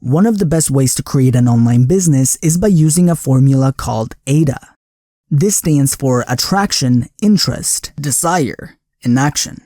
One of the best ways to create an online business is by using a formula called AIDA. This stands for attraction, interest, desire, and action.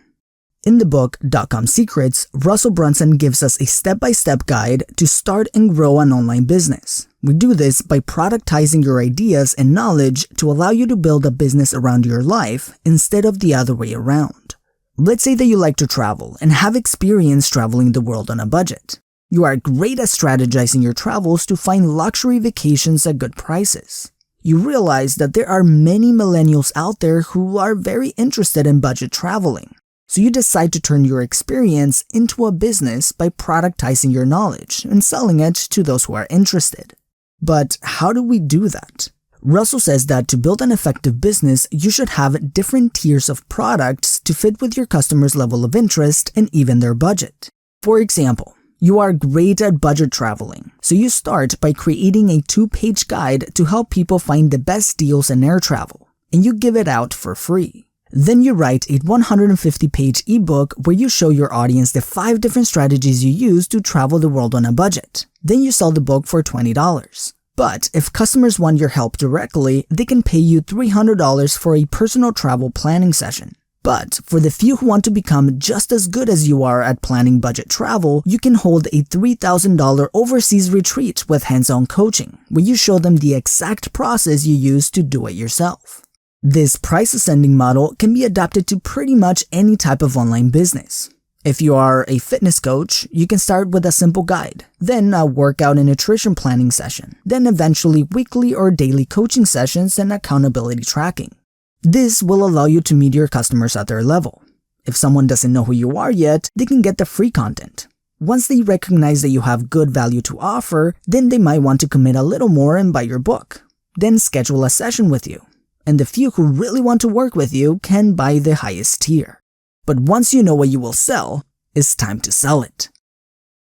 In the book Dotcom Secrets, Russel Brunson gives us a step-by-step guide to start and grow an online business. We do this by productizing your ideas and knowledge to allow you to build a business around your life instead of the other way around. Let's say that you like to travel and have experience traveling the world on a budget. You are great at strategizing your travels to find luxury vacations at good prices. You realize that there are many millennials out there who are very interested in budget traveling. So you decide to turn your experience into a business by productizing your knowledge and selling it to those who are interested. But how do we do that? Russell says that to build an effective business, you should have different tiers of products to fit with your customers' level of interest and even their budget. For example, you are great at budget traveling, so you start by creating a 2-page guide to help people find the best deals in air travel, and you give it out for free. Then you write a 150-page ebook where you show your audience the 5 different strategies you use to travel the world on a budget. Then you sell the book for $20. But if customers want your help directly, they can pay you $300 for a personal travel planning session. But for the few who want to become just as good as you are at planning budget travel, you can hold a $3,000 overseas retreat with hands-on coaching, where you show them the exact process you use to do it yourself. This price ascending model can be adapted to pretty much any type of online business. If you are a fitness coach, you can start with a simple guide, then a workout and nutrition planning session, then eventually weekly or daily coaching sessions and accountability tracking. This will allow you to meet your customers at their level. If someone doesn't know who you are yet, they can get the free content. Once they recognize that you have good value to offer, then they might want to commit a little more and buy your book. Then schedule a session with you. And the few who really want to work with you can buy the highest tier. But once you know what you will sell, it's time to sell it.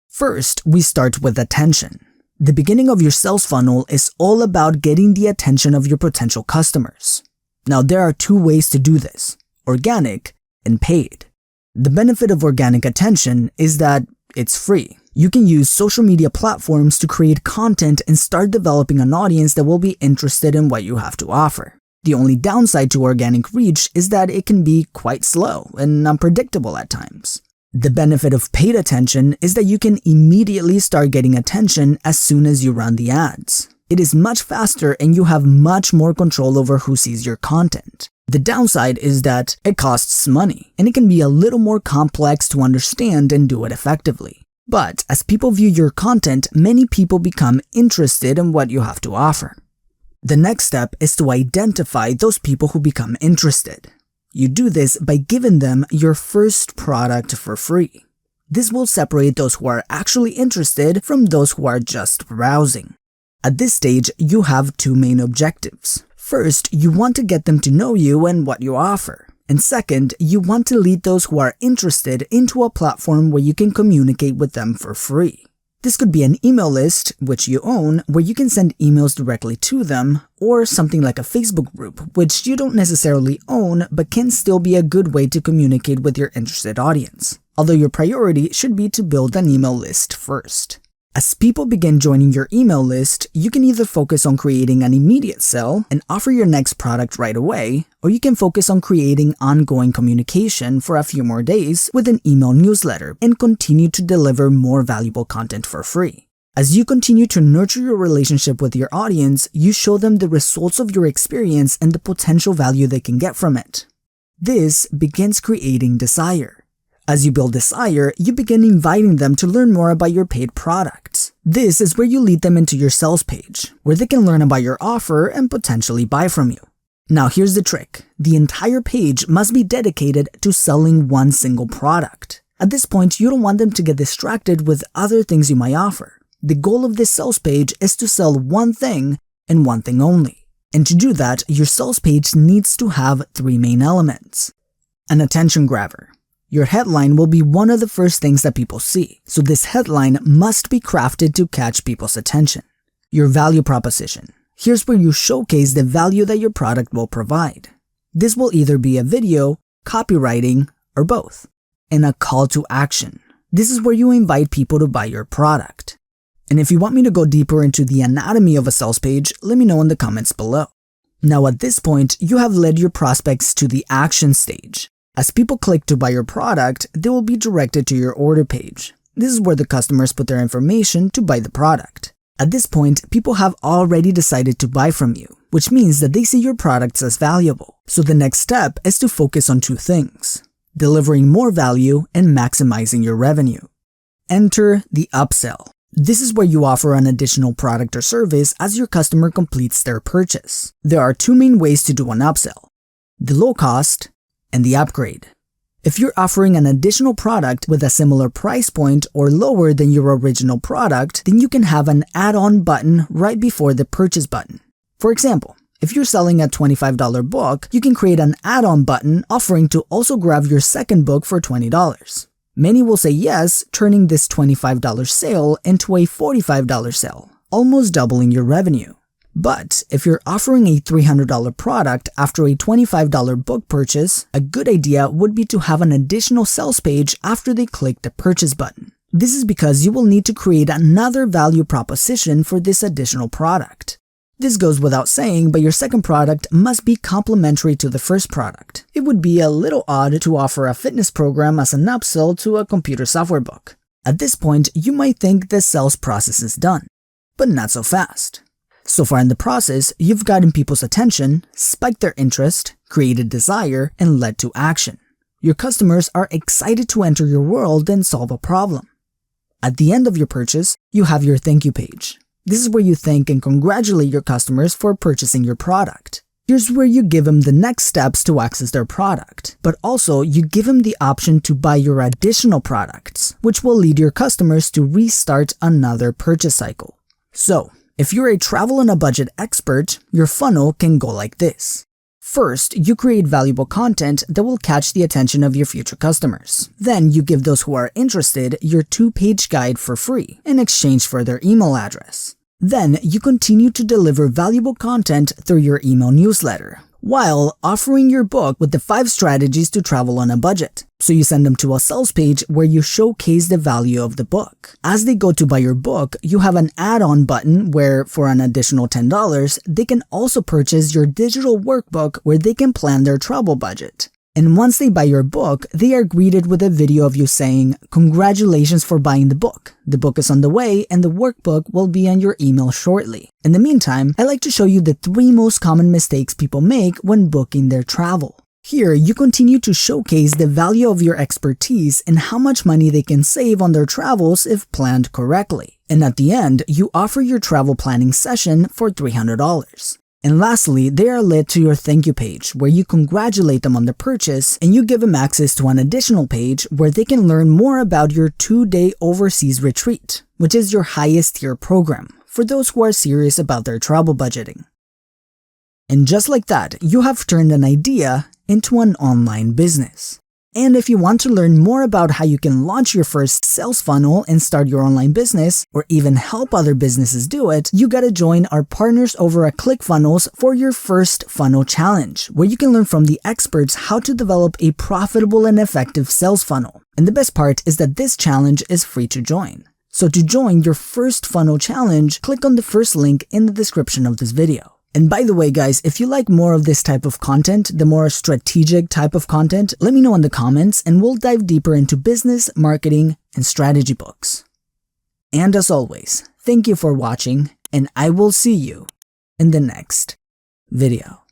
First, we start with attention. The beginning of your sales funnel is all about getting the attention of your potential customers. Now, there are 2 ways to do this: organic and paid. The benefit of organic attention is that it's free. You can use social media platforms to create content and start developing an audience that will be interested in what you have to offer. The only downside to organic reach is that it can be quite slow and unpredictable at times. The benefit of paid attention is that you can immediately start getting attention as soon as you run the ads. It is much faster and you have much more control over who sees your content. The downside is that it costs money and it can be a little more complex to understand and do it effectively. But as people view your content, many people become interested in what you have to offer. The next step is to identify those people who become interested. You do this by giving them your first product for free. This will separate those who are actually interested from those who are just browsing. At this stage, you have 2 main objectives. First, you want to get them to know you and what you offer. And second, you want to lead those who are interested into a platform where you can communicate with them for free. This could be an email list, which you own, where you can send emails directly to them, or something like a Facebook group, which you don't necessarily own but can still be a good way to communicate with your interested audience. Although your priority should be to build an email list first. As people begin joining your email list, you can either focus on creating an immediate sale and offer your next product right away, or you can focus on creating ongoing communication for a few more days with an email newsletter and continue to deliver more valuable content for free. As you continue to nurture your relationship with your audience, you show them the results of your experience and the potential value they can get from it. This begins creating desire. As you build desire, you begin inviting them to learn more about your paid products. This is where you lead them into your sales page, where they can learn about your offer and potentially buy from you. Now here's the trick. The entire page must be dedicated to selling one single product. At this point, you don't want them to get distracted with other things you might offer. The goal of this sales page is to sell one thing and one thing only. And to do that, your sales page needs to have 3 main elements. An attention grabber. Your headline will be one of the first things that people see, so this headline must be crafted to catch people's attention. Your value proposition. Here's where you showcase the value that your product will provide. This will either be a video, copywriting, or both. And a call to action. This is where you invite people to buy your product. And if you want me to go deeper into the anatomy of a sales page, let me know in the comments below. Now at this point, you have led your prospects to the action stage. As people click to buy your product, they will be directed to your order page. This is where the customers put their information to buy the product. At this point, people have already decided to buy from you, which means that they see your products as valuable. So the next step is to focus on two things: delivering more value and maximizing your revenue. Enter the upsell. This is where you offer an additional product or service as your customer completes their purchase. There are two main ways to do an upsell: the low cost and the upgrade. If you're offering an additional product with a similar price point or lower than your original product, then you can have an add-on button right before the purchase button. For example, if you're selling a $25 book, you can create an add-on button offering to also grab your second book for $20. Many will say yes, turning this $25 sale into a $45 sale, almost doubling your revenue. But if you're offering a $300 product after a $25 book purchase, a good idea would be to have an additional sales page after they click the purchase button. This is because you will need to create another value proposition for this additional product. This goes without saying, but your second product must be complementary to the first product. It would be a little odd to offer a fitness program as an upsell to a computer software book. At this point, you might think the sales process is done, but not so fast. So far in the process, you've gotten people's attention, spiked their interest, created desire, and led to action. Your customers are excited to enter your world and solve a problem. At the end of your purchase, you have your thank you page. This is where you thank and congratulate your customers for purchasing your product. Here's where you give them the next steps to access their product, but also you give them the option to buy your additional products, which will lead your customers to restart another purchase cycle. So, if you're a travel and a budget expert, your funnel can go like this. First, you create valuable content that will catch the attention of your future customers. Then, you give those who are interested your 2-page guide for free in exchange for their email address. Then, you continue to deliver valuable content through your email newsletter, while offering your book with the 5 strategies to travel on a budget. So you send them to a sales page where you showcase the value of the book. As they go to buy your book, you have an add-on button where, for an additional $10, they can also purchase your digital workbook where they can plan their travel budget. And once they buy your book, they are greeted with a video of you saying, "Congratulations for buying the book. The book is on the way and the workbook will be on your email shortly." In the meantime, I like to show you the 3 most common mistakes people make when booking their travel. Here, you continue to showcase the value of your expertise and how much money they can save on their travels if planned correctly. And at the end, you offer your travel planning session for $300. And lastly, they are led to your thank you page where you congratulate them on the purchase and you give them access to an additional page where they can learn more about your 2-day overseas retreat, which is your highest tier program for those who are serious about their travel budgeting. And just like that, you have turned an idea into an online business. And if you want to learn more about how you can launch your first sales funnel and start your online business, or even help other businesses do it, you gotta join our partners over at ClickFunnels for your first funnel challenge, where you can learn from the experts how to develop a profitable and effective sales funnel. And the best part is that this challenge is free to join. So to join your first funnel challenge, click on the first link in the description of this video. And by the way, guys, if you like more of this type of content, the more strategic type of content, let me know in the comments and we'll dive deeper into business, marketing, and strategy books. And as always, thank you for watching, and I will see you in the next video.